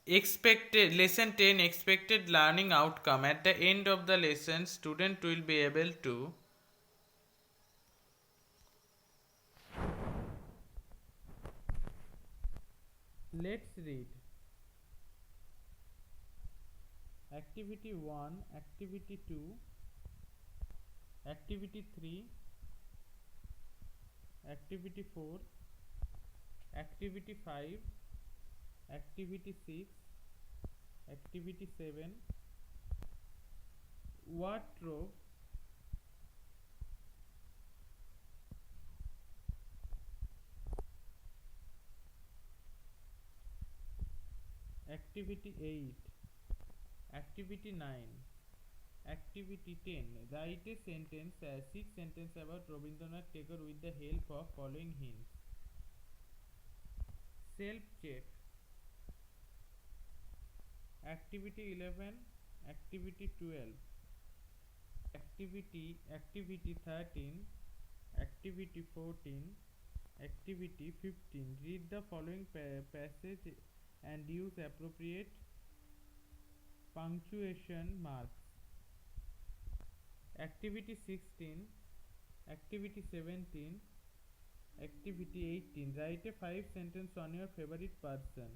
Expected lesson 10, expected learning outcome. At the end of the lesson, student will be able to let's read activity 1, activity 2, activity 3, activity 4, activity 5, activity 6, activity 7, wardrobe, activity 8, activity 9, activity 10. Write a sentence, 6 sentences about Rabindranath Tagore with the help of following hints. Self check. Activity 11, activity 12, activity 13, activity 14, activity 15. Read the following passage and use appropriate punctuation marks. Activity 16, activity 17, activity 18. Write a 5 sentence on your favorite person.